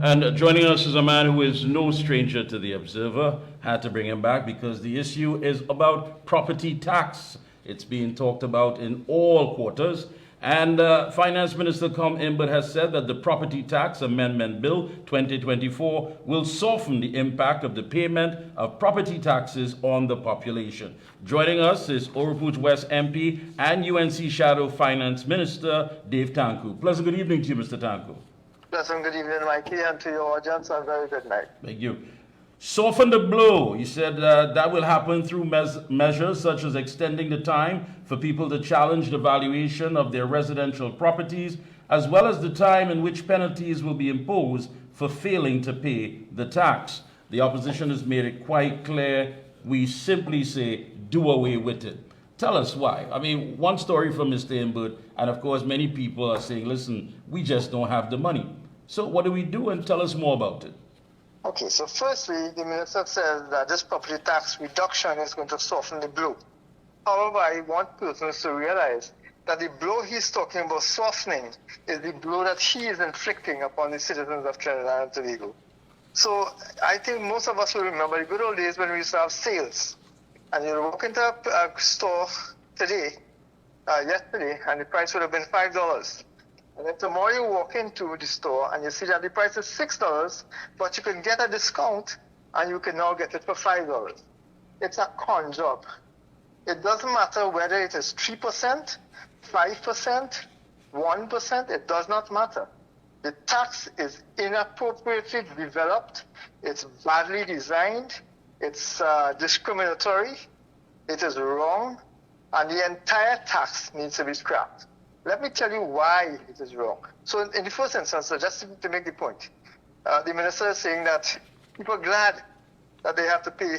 And joining us is a man who is no stranger to the Observer. Had to bring him back because the issue is about property tax. It's being talked about in all quarters. And Finance Minister come in but has said that the Property Tax Amendment Bill 2024 will soften the impact of the payment of property taxes on the population. Joining us is Oropouche West MP and UNC Shadow Finance Minister Dave Tancoo. Pleasant good evening to you, Mr. Tancoo. Pleasant good evening, Mikee, and to your audience, and very good night. Thank you. Soften the blow. He said that will happen through measures such as extending the time for people to challenge the valuation of their residential properties, as well as the time in which penalties will be imposed for failing to pay the tax. The opposition has made it quite clear. We simply say, do away with it. Tell us why. I mean, one story from Mr. Imbud, and of course, many people are saying, listen, we just don't have the money. So what do we do? And tell us more about it. Okay, so firstly, the minister says that this property tax reduction is going to soften the blow. However, I want persons to realize that the blow he's talking about softening is the blow that he is inflicting upon the citizens of Trinidad and Tobago. So I think most of us will remember the good old days when we used to have sales. And you walk into a store yesterday, and the price would have been $5. And then tomorrow you walk into the store and you see that the price is $6, but you can get a discount and you can now get it for $5. It's a con job. It doesn't matter whether it is 3%, 5%, 1%, it does not matter. The tax is inappropriately developed, it's badly designed, it's discriminatory, it is wrong, and the entire tax needs to be scrapped. Let me tell you why it is wrong. So in the first instance, just to make the point, the minister is saying that people are glad that they have to pay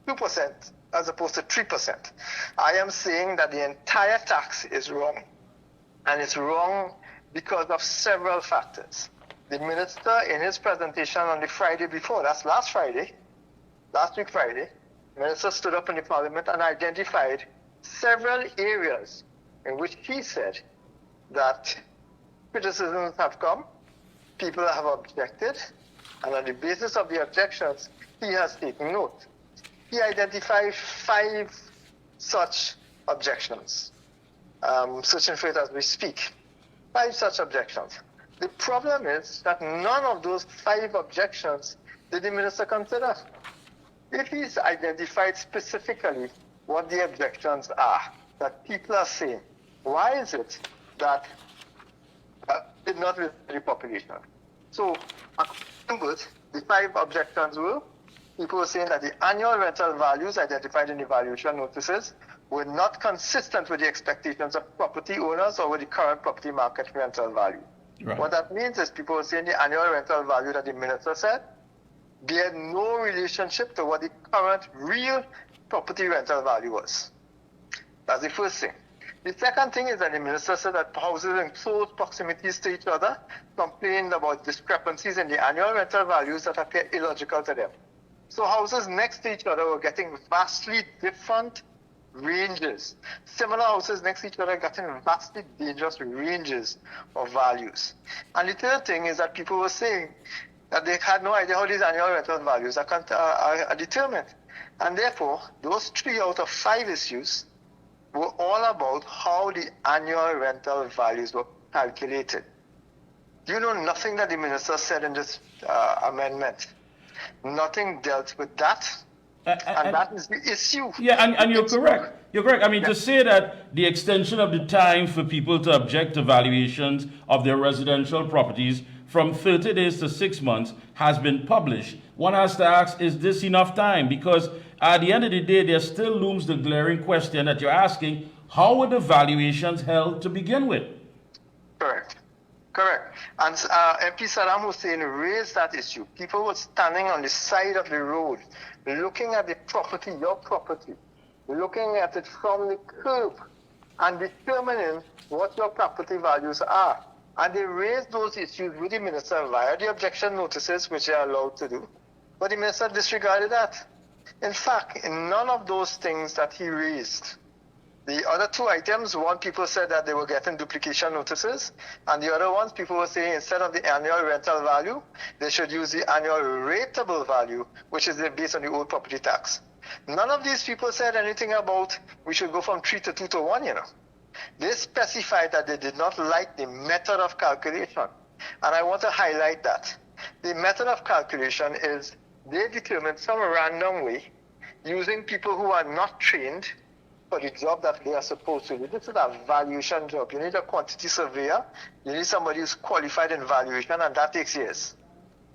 2% as opposed to 3%. I am saying that the entire tax is wrong, and it's wrong because of several factors. The minister, in his presentation on the Friday before, that's last week Friday, the minister stood up in the parliament and identified several areas in which he said that criticisms have come, people have objected, and on the basis of the objections, he has taken note. He identified 5 such objections. Searching for it as we speak. 5 such objections. The problem is that none of those 5 objections did the minister consider. If he's identified specifically what the objections are that people are saying, why is it that did not with the population? So, according to the 5 objections were, people were saying that the annual rental values identified in the valuation notices were not consistent with the expectations of property owners or with the current property market rental value. Right. What that means is people were saying the annual rental value that the minister said bear no relationship to what the current real property rental value was. That's the first thing. The second thing is that the minister said that houses in close proximities to each other complained about discrepancies in the annual rental values that appear illogical to them. So houses next to each other were getting vastly different ranges. Similar houses next to each other getting vastly dangerous ranges of values. And the third thing is that people were saying that they had no idea how these annual rental values are determined. And therefore, those 3 out of 5 issues were all about how the annual rental values were calculated. You know nothing that the minister said in this amendment. Nothing dealt with that. And that is the issue. Yeah, and you're correct. You're correct. I mean, to say that the extension of the time for people to object to valuations of their residential properties from 30 days to 6 months has been published. One has to ask, is this enough time? Because at the end of the day, there still looms the glaring question that you're asking, how were the valuations held to begin with? Correct. And MP Saddam Hussein raised that issue. People were standing on the side of the road, looking at the property, your property, looking at it from the curb and determining what your property values are. And they raised those issues with the minister via the objection notices, which they are allowed to do. But the minister disregarded that. In fact, in none of those things that he raised The other two items, one, people said that they were getting duplication notices, and the other ones, people were saying instead of the annual rental value, they should use the annual rateable value, which is based on the old property tax. None of these people said anything about we should go from 3 to 2 to 1, They specified that they did not like the method of calculation. And I want to highlight that. The method of calculation is they determine some random way using people who are not trained for the job that they are supposed to do. This is a valuation job. You need a quantity surveyor. You need somebody who's qualified in valuation, and that takes years.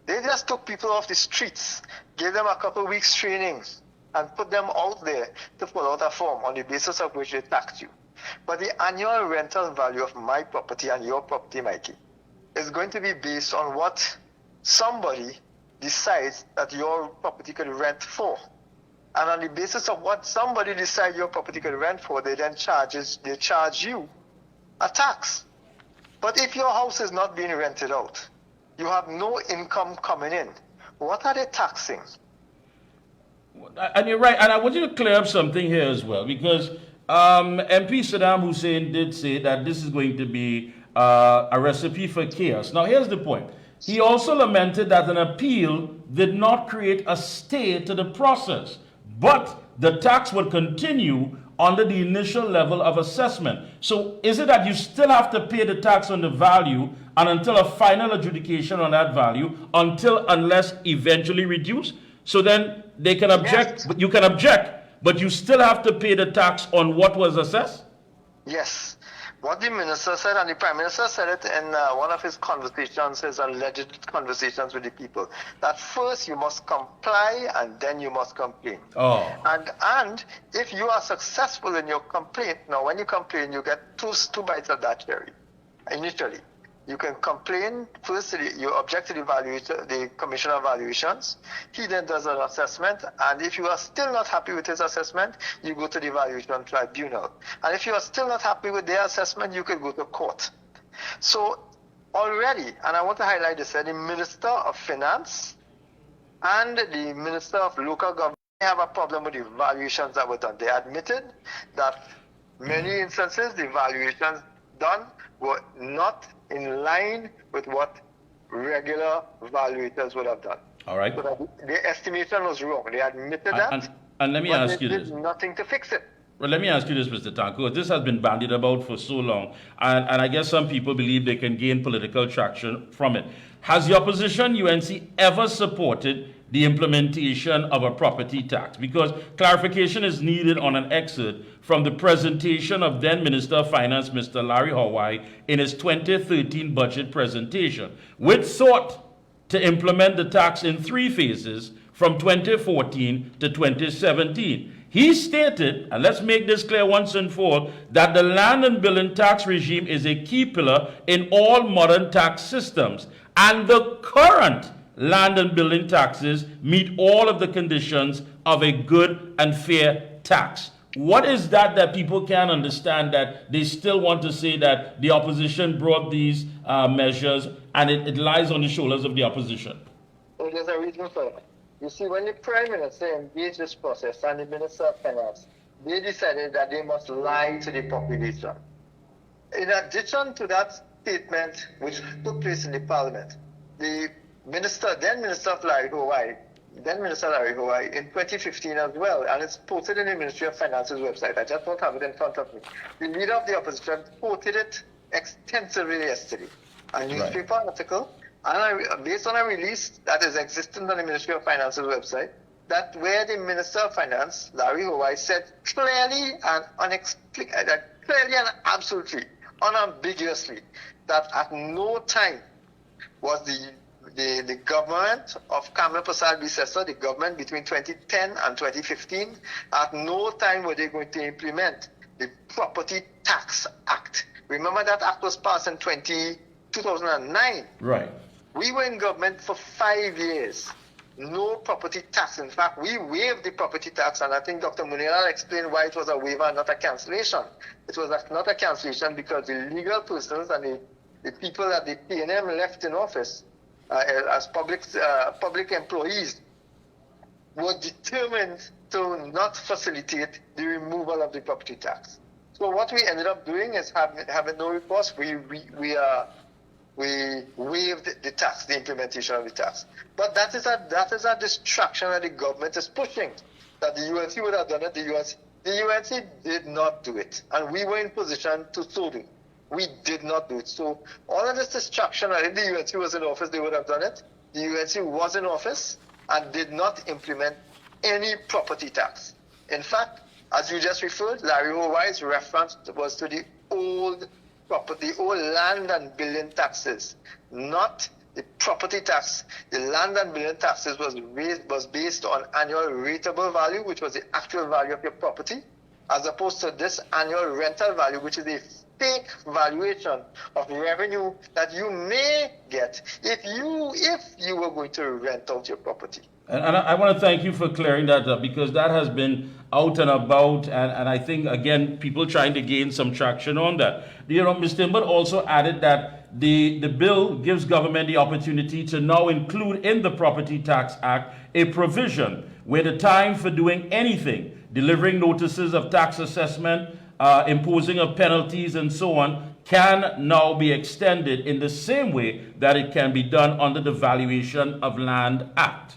They just took people off the streets, gave them a couple weeks training, and put them out there to fill out a form on the basis of which they taxed you. But the annual rental value of my property and your property, Mikey, is going to be based on what somebody decides that your property could rent for. And on the basis of what somebody decides your property could rent for, they then charge you a tax. But if your house is not being rented out, you have no income coming in, what are they taxing? And you're right, and I want you to clear up something here as well, because MP Saddam Hussein did say that this is going to be a recipe for chaos. Now, here's the point. He also lamented that an appeal did not create a stay to the process, but the tax would continue under the initial level of assessment. So is it that you still have to pay the tax on the value and until a final adjudication on that value, unless eventually reduced? So then they can object, Yes. but you can object, but you still have to pay the tax on what was assessed? Yes. What the minister said, and the prime minister said it in one of his conversations, his alleged conversations with the people, that first you must comply and then you must complain. Oh. And if you are successful in your complaint, now when you complain, you get two bites of that cherry. Initially, you can complain. First, you object to the Commissioner of Valuations. He then does an assessment, and if you are still not happy with his assessment, you go to the Valuation Tribunal. And if you are still not happy with their assessment, you can go to court. So already, and I want to highlight this, the Minister of Finance and the Minister of Local Government have a problem with the valuations that were done. They admitted that many instances the valuations done were not in line with what regular valuators would have done. All right. So that the estimation was wrong. They admitted that. And let me but ask you they this. did nothing to fix it. Well, let me ask you this, Mr. Tancoo. This has been bandied about for so long, and I guess some people believe they can gain political traction from it. Has the opposition, UNC, ever supported the implementation of a property tax? Because clarification is needed on an excerpt from the presentation of then Minister of Finance, Mr. Larry Hawaii, in his 2013 budget presentation, which sought to implement the tax in 3 phases from 2014 to 2017. He stated, and let's make this clear once and for all, that the land and building tax regime is a key pillar in all modern tax systems, and the current land and building taxes meet all of the conditions of a good and fair tax. What is that people can understand that they still want to say that the opposition brought these measures and it lies on the shoulders of the opposition? So there's a reason for that. You see, when the Prime Minister engaged this process and the Minister of Finance, they decided that they must lie to the population. In addition to that statement which took place in the Parliament, the Minister of Larry Hawaii, in 2015 as well, and it's posted in the Ministry of Finance's website. I just don't have it in front of me. The leader of the opposition quoted it extensively yesterday. A newspaper article, and based on a release that is existent on the Ministry of Finance's website, that where the Minister of Finance, Larry Hawaii, said clearly and absolutely, unambiguously, that at no time was the government of Kamla Prasad Bisesa, the government between 2010 and 2015, at no time were they going to implement the Property Tax Act. Remember that act was passed in 2009. Right. We were in government for 5 years. No property tax. In fact, we waived the property tax, and I think Dr. Munira explained why it was a waiver and not a cancellation. It was not a cancellation because the legal persons and the people that the PNM left in office as public employees were determined to not facilitate the removal of the property tax. So what we ended up doing is having no recourse. We waived the tax, the implementation of the tax. But that is a distraction that the government is pushing. That the UNC would have done it. The UNC did not do it, and we were in position to so do. We did not do it. So all of this distraction, and if the UNC was in office, they would have done it. The UNC was in office and did not implement any property tax. In fact, as you just referred, Larry Howard's reference was to the old property, old land and building taxes, not the property tax. The land and building taxes was based on annual rateable value, which was the actual value of your property, as opposed to this annual rental value, which is a fake valuation of revenue that you may get if you were going to rent out your property. And I want to thank you for clearing that up, because that has been out and about, and I think, again, people trying to gain some traction on that. You know, Mr. Imbut also added that the bill gives government the opportunity to now include in the Property Tax Act a provision where the time for doing anything, delivering notices of tax assessment, imposing of penalties and so on, can now be extended in the same way that it can be done under the Valuation of Land Act.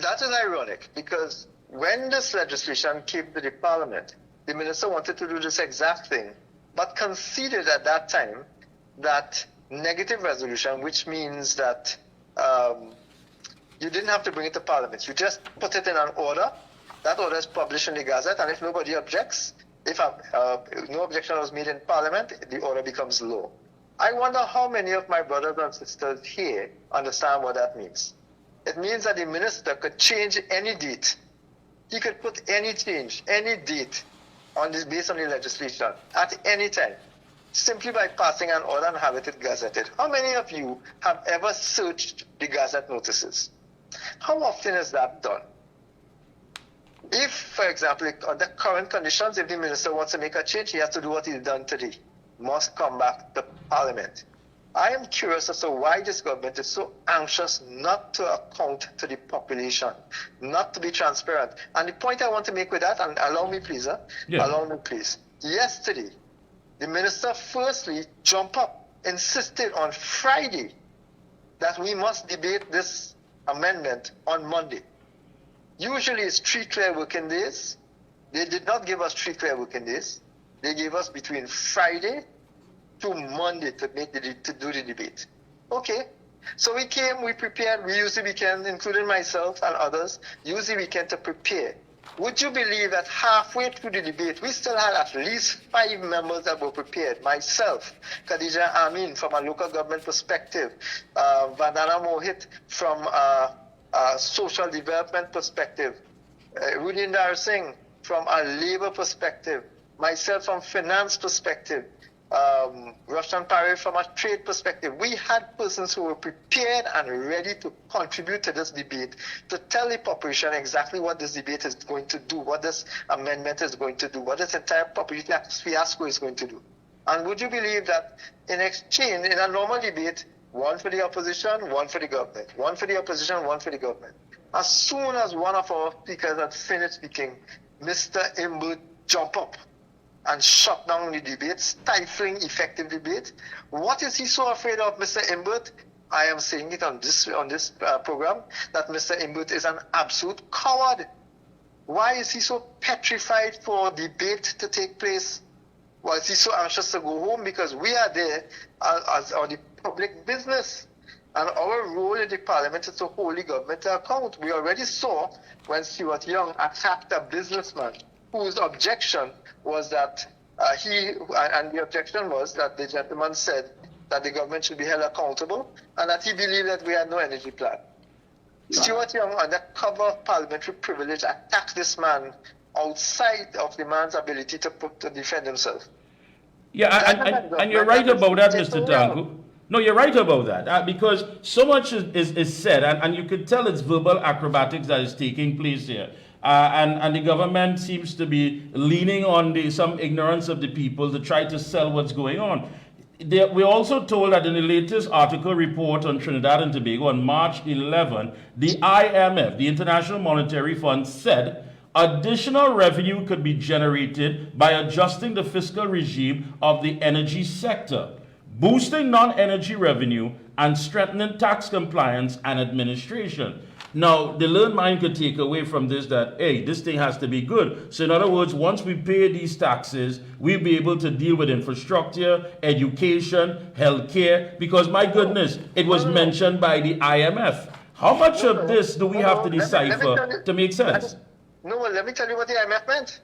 That is ironic, because when this legislation came to the parliament, the minister wanted to do this exact thing, but conceded at that time that negative resolution, which means that you didn't have to bring it to parliament. You just put it in an order. That order is published in the Gazette, and if nobody objects, if no objection was made in parliament, the order becomes law. I wonder how many of my brothers and sisters here understand what that means. It means that the minister could change any date. He could put any date on this based on the legislation at any time, simply by passing an order and have it gazetted. How many of you have ever searched the Gazette notices? How often is that done? If, for example, under current conditions, if the minister wants to make a change, he has to do what he's done today. Must come back to parliament. I am curious as to why this government is so anxious not to account to the population, not to be transparent. And the point I want to make with that, and allow me please, allow me please. Yesterday, the minister firstly jumped up, insisted on Friday that we must debate this amendment on Monday. Usually it's 3 clear working days. They did not give us 3 clear working days. They gave us between Friday to Monday to do the debate. Okay, so we came, we prepared, we used the weekend, including myself and others, used the weekend to prepare. Would you believe that halfway through the debate, we still had at least 5 members that were prepared? Myself, Khadija Amin from a local government perspective, Vandana Mohit from a social development perspective, Rudinder Singh from a labor perspective, myself from finance perspective, Roshan Parry from a trade perspective. We had persons who were prepared and ready to contribute to this debate, to tell the population exactly what this debate is going to do, what this amendment is going to do, what this entire property tax fiasco is going to do. And would you believe that in exchange, in a normal debate, one for the opposition, one for the government, one for the opposition, one for the government. As soon as one of our speakers had finished speaking, Mr. Imbut jumped up and shut down the debate, stifling effective debate. What is he so afraid of, Mr. Imbut? I am saying it on this program, that Mr. Imbut is an absolute coward. Why is he so petrified for debate to take place? Why is he so anxious to go home? Because we are there as on the public business. And our role in the parliament is to hold the government to account. We already saw when Stuart Young attacked a businessman whose objection was that the objection was that the gentleman said that the government should be held accountable and that he believed that we had no energy plan. Stuart Young, under cover of parliamentary privilege, attacked this man outside of the man's ability to defend himself. Yeah, and you're right about that, Mr. Tancoo. No, you're right about that, because so much is said, and you could tell it's verbal acrobatics that is taking place here. And the government seems to be leaning on some ignorance of the people to try to sell what's going on. We're also told that in the latest article report on Trinidad and Tobago on March 11, the IMF, the International Monetary Fund, said Additional revenue could be generated by adjusting the fiscal regime of the energy sector, boosting non-energy revenue, and strengthening tax compliance and administration. Now, the learned mind could take away from this that, hey, this thing has to be good. So in other words, once we pay these taxes, we'll be able to deal with infrastructure, education, healthcare, because my goodness, it was mentioned by the IMF. How much of this do we have to decipher to make sense? No, well, let me tell you what the IMF meant.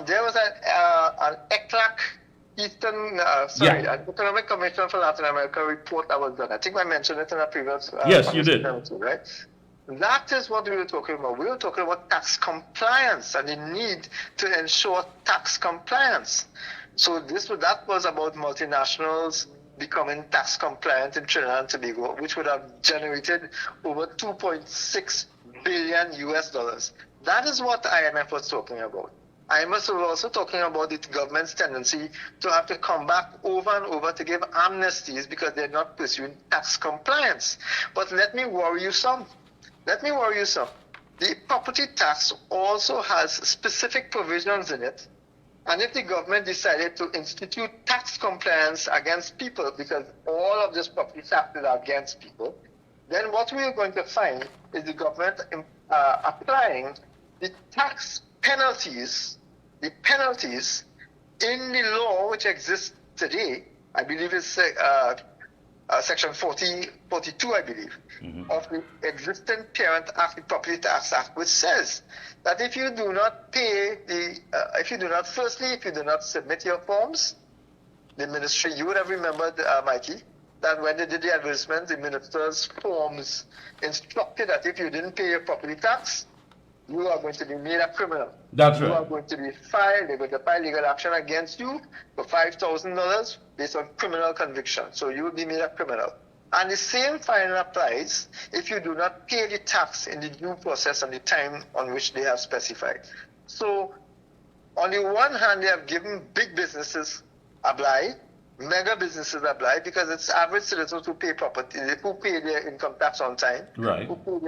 There was an ECLAC, an Economic Commission for Latin America report that was done. I think I mentioned it in a previous yes, you did. Right? That is what we were talking about. We were talking about tax compliance and the need to ensure tax compliance. So that was about multinationals becoming tax compliant in Trinidad and Tobago, which would have generated over $2.6 billion US. That is what IMF was talking about. IMF was also talking about the government's tendency to have to come back over and over to give amnesties because they're not pursuing tax compliance. But let me worry you some. The property tax also has specific provisions in it. And if the government decided to institute tax compliance against people, because all of this property taxes are against people, then what we are going to find is the government applying the tax penalties, in the law which exists today. I believe it's Section 42, I believe, of the existing Parent Act, the Property Tax Act, which says that if you do not pay if you do not submit your forms, the ministry, you would have remembered, Mikey, that when they did the advertisement, the minister's forms instructed that if you didn't pay your property tax, you are going to be made a criminal. That's right. You are going to be fined. They're going to file legal action against you for $5,000 based on criminal conviction. So you will be made a criminal. And the same fine applies if you do not pay the tax in the due process and the time on which they have specified. So on the one hand, they have given big businesses a blight, mega businesses apply because it's average citizens who pay property, who pay their income tax on time, right? Who pay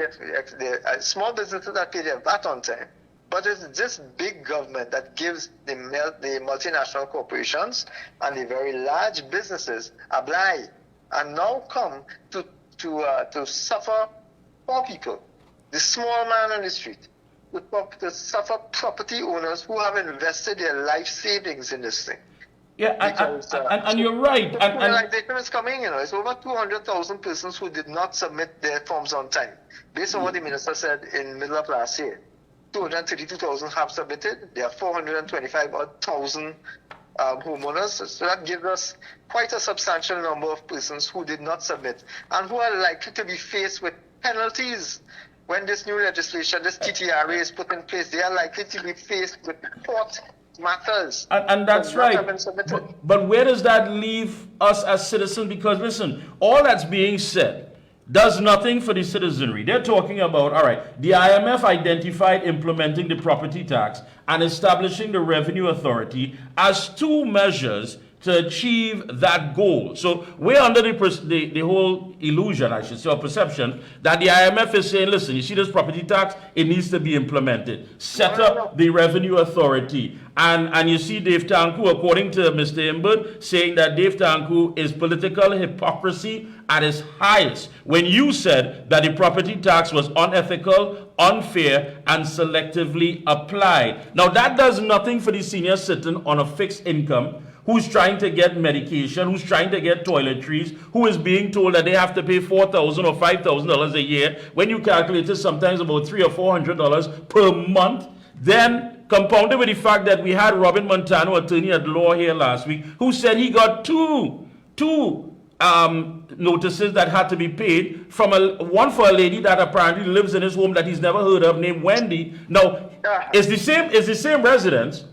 their small businesses that pay their VAT on time. But it's this big government that gives the multinational corporations and the very large businesses a blight, and now come to suffer poor people, the small man on the street, to suffer property owners who have invested their life savings in this thing. Yeah, and you're right. Realization is coming, it's over 200,000 persons who did not submit their forms on time. Based on what the minister said in middle of last year, 232,000 have submitted. There are 425,000 homeowners. So that gives us quite a substantial number of persons who did not submit and who are likely to be faced with penalties. When this new legislation, this TTRA is put in place, they are likely to be faced with court matters. And that's right. But where does that leave us as citizens? Because listen, all that's being said does nothing for the citizenry. They're talking about, all right, the IMF identified implementing the property tax and establishing the Revenue Authority as two measures to achieve that goal. So we're under the whole illusion, I should say, or perception, that the IMF is saying, listen, you see this property tax, it needs to be implemented. Set up the Revenue Authority. And you see Dave Tancoo, according to Mr. Imbert, saying that Dave Tancoo is political hypocrisy at its highest when you said that the property tax was unethical, unfair, and selectively applied. Now that does nothing for the senior citizen on a fixed income who's trying to get medication, who's trying to get toiletries, who is being told that they have to pay $4,000 or $5,000 a year, when you calculate it sometimes about $300 or $400 per month. Then compounded with the fact that we had Robin Montano, attorney at law, here last week, who said he got two notices that had to be paid, from one for a lady that apparently lives in his home that he's never heard of, named Wendy. Now, it's the same residence.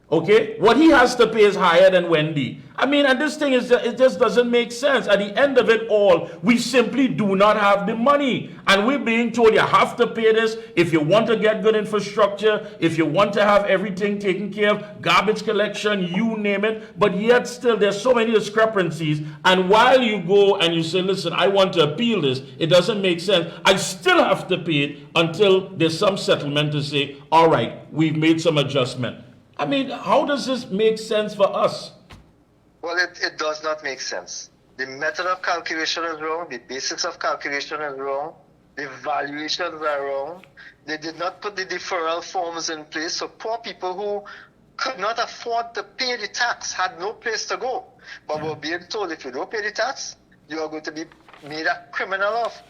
Okay, what he has to pay is higher than Wendy. I mean, and this thing is, it just doesn't make sense. At the end of it all, we simply do not have the money. And we're being told you have to pay this if you want to get good infrastructure, if you want to have everything taken care of, garbage collection, you name it. But yet still, there's so many discrepancies. And while you go and you say, listen, I want to appeal this, it doesn't make sense. I still have to pay it until there's some settlement to say, all right, we've made some adjustment. I mean, how does this make sense for us? Well, it does not make sense. The method of calculation is wrong. The basics of calculation is wrong. The valuations are wrong. They did not put the deferral forms in place. So poor people who could not afford to pay the tax had no place to go. But were being told if you don't pay the tax, you are going to be made a criminal of.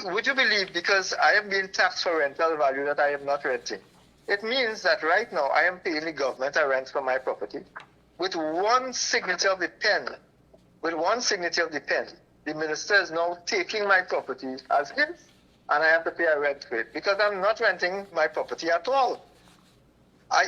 Would you believe because I am being taxed for rental value that I am not renting? It means that right now I am paying the government a rent for my property with one signature of the pen. With one signature of the pen, the minister is now taking my property as his, and I have to pay a rent for it because I'm not renting my property at all. I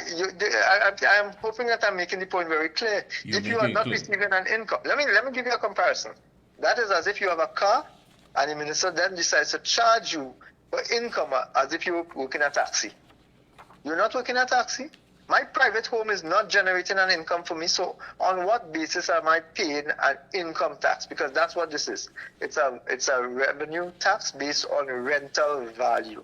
am hoping that I'm making the point very clear. If you are not receiving an income, let me give you a comparison. That is as if you have a car, and the minister then decides to charge you for income as if you were working a taxi. You're not working a taxi? My private home is not generating an income for me, so on what basis am I paying an income tax? Because that's what this is. It's a revenue tax based on rental value.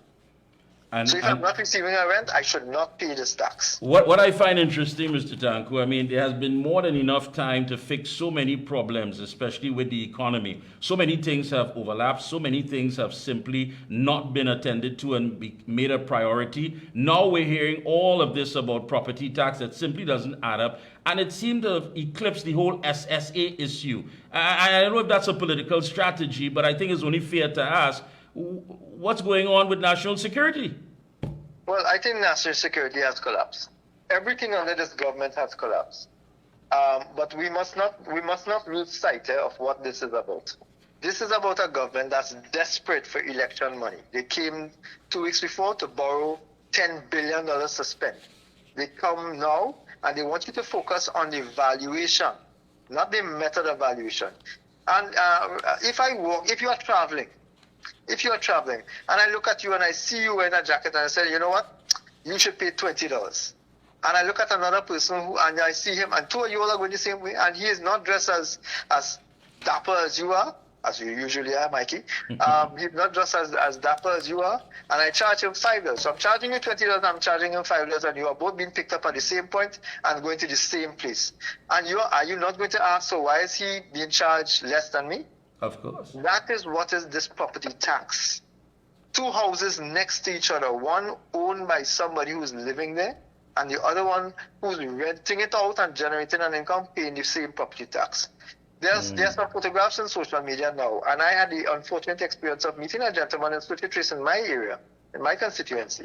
So if I'm not receiving a rent, I should not pay this tax. What I find interesting, Mr. Tancoo, I mean, there has been more than enough time to fix so many problems, especially with the economy. So many things have overlapped. So many things have simply not been attended to and made a priority. Now we're hearing all of this about property tax that simply doesn't add up. And it seemed to have eclipsed the whole SSA issue. I don't know if that's a political strategy, but I think it's only fair to ask, what's going on with national security? Well, I think national security has collapsed. Everything under this government has collapsed. But we must not lose sight of what this is about. This is about a government that's desperate for election money. They came 2 weeks before to borrow $10 billion to spend. They come now and they want you to focus on the valuation, not the method of valuation. And if you are traveling, and I look at you and I see you wearing a jacket and I say, you know what, you should pay $20. And I look at another person and I see him and two of you all are going the same way and he is not dressed as dapper as you are, as you usually are, Mikey. He's not dressed as dapper as you are, and I charge him $5. So I'm charging you $20, I'm charging him $5, and you are both being picked up at the same point and going to the same place. And are you not going to ask, so why is he being charged less than me? Of course. That is what is this property tax. 2 houses next to each other, one owned by somebody who's living there, and the other one who's renting it out and generating an income paying the same property tax. There's some photographs on social media now, and I had the unfortunate experience of meeting a gentleman in Switch in my area, in my constituency,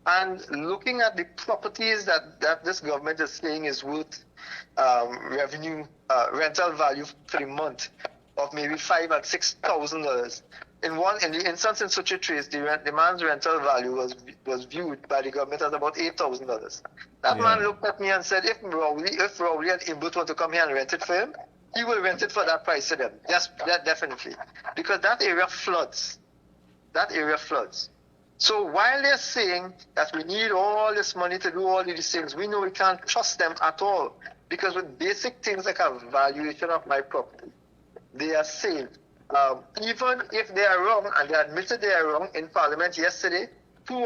and looking at the properties that this government is saying is worth rental value for the month of maybe $5,000 and $6,000. In the instance in such a trace, the man's rental value was viewed by the government as about $8,000. That man looked at me and said, if Rowley and Imbut want to come here and rent it for him, he will rent it for that price to them. Yes, definitely. Because that area floods. So while they're saying that we need all this money to do all these things, we know we can't trust them at all. Because with basic things like a valuation of my property, they are saying, even if they are wrong, and they admitted they are wrong in Parliament yesterday,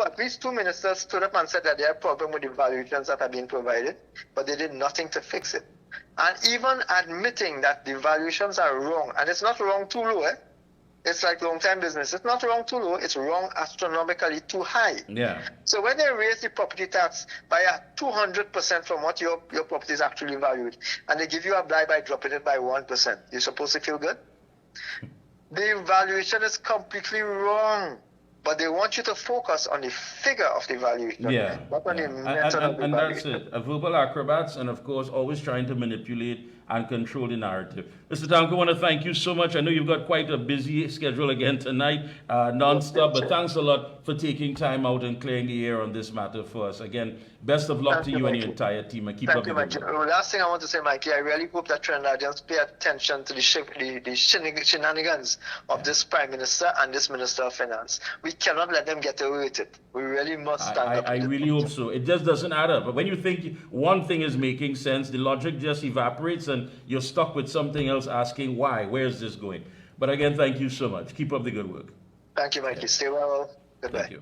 at least two ministers stood up and said that there are problems with the valuations that are being provided, but they did nothing to fix it. And even admitting that the valuations are wrong, and it's not wrong too low, it's like long-time business. It's not wrong too low, it's wrong astronomically too high. Yeah. So when they raise the property tax by 200% from what your property is actually valued, and they give you a bribe by dropping it by 1%, you're supposed to feel good? The valuation is completely wrong. But they want you to focus on the figure of the valuation, not on the method of the valuation. And that's it. Verbal acrobats, and of course, always trying to manipulate and control the narrative. Mr. Tancoo, I want to thank you so much. I know you've got quite a busy schedule again tonight, non-stop, but thanks a lot for taking time out and clearing the air on this matter for us. Again, best of luck to you and your entire team, and keep up the good work. Last thing I want to say, Mikey, I really hope that Trinidadians pay attention to the shenanigans of this Prime Minister and this Minister of Finance. We cannot let them get away with it. We really must stand up. I really hope so. It just doesn't add up. But when you think one thing is making sense, the logic just evaporates and you're stuck with something else asking why. Where is this going? But again, thank you so much. Keep up the good work. Thank you, Mikey. Stay well. Goodbye. Thank you.